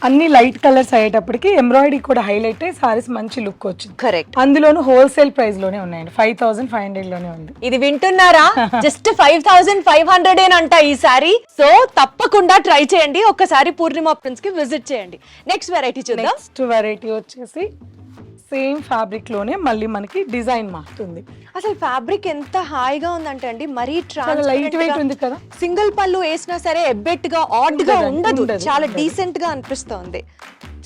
అన్ని light colours అయ్యేటప్పటికి embroidery కూడా హైలైట్ అయ్యి సారీస్ మంచి లుక్ వచ్చింది. కరెక్ట్. అందులోను హోల్సేల్ ప్రైస్ లోనే ఉన్నాయండి, 5500 లోనే ఉంది. ఇది వింటున్నారా? జస్ట్ 5500 అంట ఈ సారీ. సో తప్పకుండా ట్రై చేయండి, ఒక్కసారి పూర్ణిమ ప్రింట్స్ కి విజిట్ చేయండి. నెక్స్ట్ వెరైటీ చూద్దాం. నెక్స్ట్ వెరైటీ వచ్చేసి సేమ్ ఫ్యాబ్రిక్ లోనే మళ్ళీ మనకి డిజైన్ మారుతుంది. అసలు ఫ్యాబ్రిక్ ఎంత హాయిగా ఉందంటే అండి, మరీ లైట్ వెయిట్ ఉంది కదా. సింగిల్ పళ్ళు వేసినా సరే ఎబ్బెట్ గా ఆడ్ గా ఉండదు, చాలా డీసెంట్ గా అనిపిస్తుంది.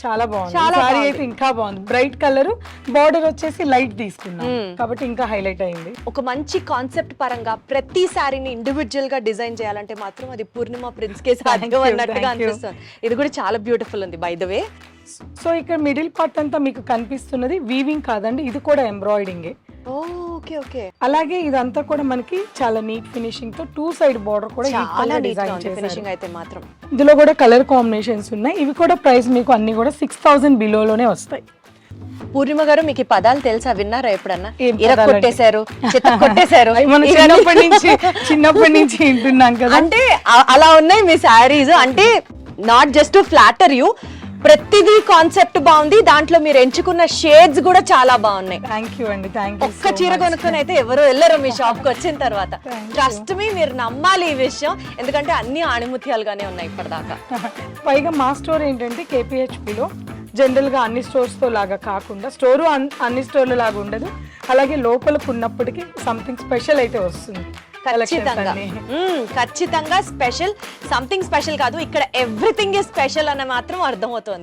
చాలా బాగుంది సారీ అయితే, ఇంకా బాగుంది. బ్రైట్ కలర్, బార్డర్ వచ్చేసి లైట్ తీసుకున్నాం కాబట్టి ఇంకా హైలైట్ అయింది. ఒక మంచి కాన్సెప్ట్ పరంగా ప్రతి సారీని ఇండివిజువల్ గా డిజైన్ చేయాలంటే మాత్రం అది పూర్ణిమ ప్రింట్స్ కే సాధ్యం అన్నట్టుగా అనిపిస్తుంది. ఇది కూడా చాలా బ్యూటిఫుల్ ఉంది బై ద వే. సో ఇక్కడ మిడిల్ పార్ట్ అంతా మీకు కనిపిస్తున్నది వీవింగ్ కాదండి, ఇది కూడా ఎంబ్రాయిడింగ్. Okay okay. అలాగే ఇదంతా కూడా మనకి చాలా నీట్ ఫినిషింగ్ తో 2 సైడ్ బార్డర్ కూడా చాలా డిజైన్ ఫినిషింగ్ అయితే మాత్రం. ఇందులో కూడా కలర్ కాంబినేషన్స్ ఉన్నాయి. ఇవి కూడా ప్రైస్ మీకు అన్ని కూడా 6000 బిలోలోనే వస్తాయి. పూర్ణిమ గారు, మీకు ఈ పదాలు తెలుసా? విన్నారా ఎప్పుడన్నా? ఏం కొట్టేశారు, కొట్టేశారు, మనం చిన్నప్పటి నుంచి వింటున్నాం కదా. అంటే అలా ఉన్నాయి మీ శారీస్. అంటే నాట్ జస్ట్ ఫ్లాటర్ యూ, ప్రతిదీ కాన్సెప్ట్ బాగుంది, దాంట్లో మీరు ఎంచుకున్న షేడ్స్ కూడా చాలా బాగున్నాయి. థ్యాంక్ యూ అండి, థ్యాంక్ యూ. ఒక్క చీర కొనుక్కొని అయితే ఎవరు వెళ్ళరు మీ షాప్ కి వచ్చిన తర్వాత. ట్రస్ట్ మీ, మీరు నమ్మాలి ఈ విషయం, ఎందుకంటే అన్ని ఆణిముత్యాలుగానే ఉన్నాయి ఇప్పటిదాకా. పైగా మా స్టోర్ ఏంటంటే కేపీహెచ్పిలో జనరల్ గా అన్ని స్టోర్స్ తో లాగా కాకుండా, స్టోరు అన్ని స్టోర్ల లాగా ఉండదు. అలాగే లోపలికి ఉన్నప్పటికీ సంథింగ్ స్పెషల్ అయితే వస్తుంది. ఖచ్చితంగా స్పెషల్, సంథింగ్ స్పెషల్ కాదు, ఇక్కడ ఎవ్రీథింగ్ ఇస్ స్పెషల్ అని మాత్రం అర్థమవుతుంది.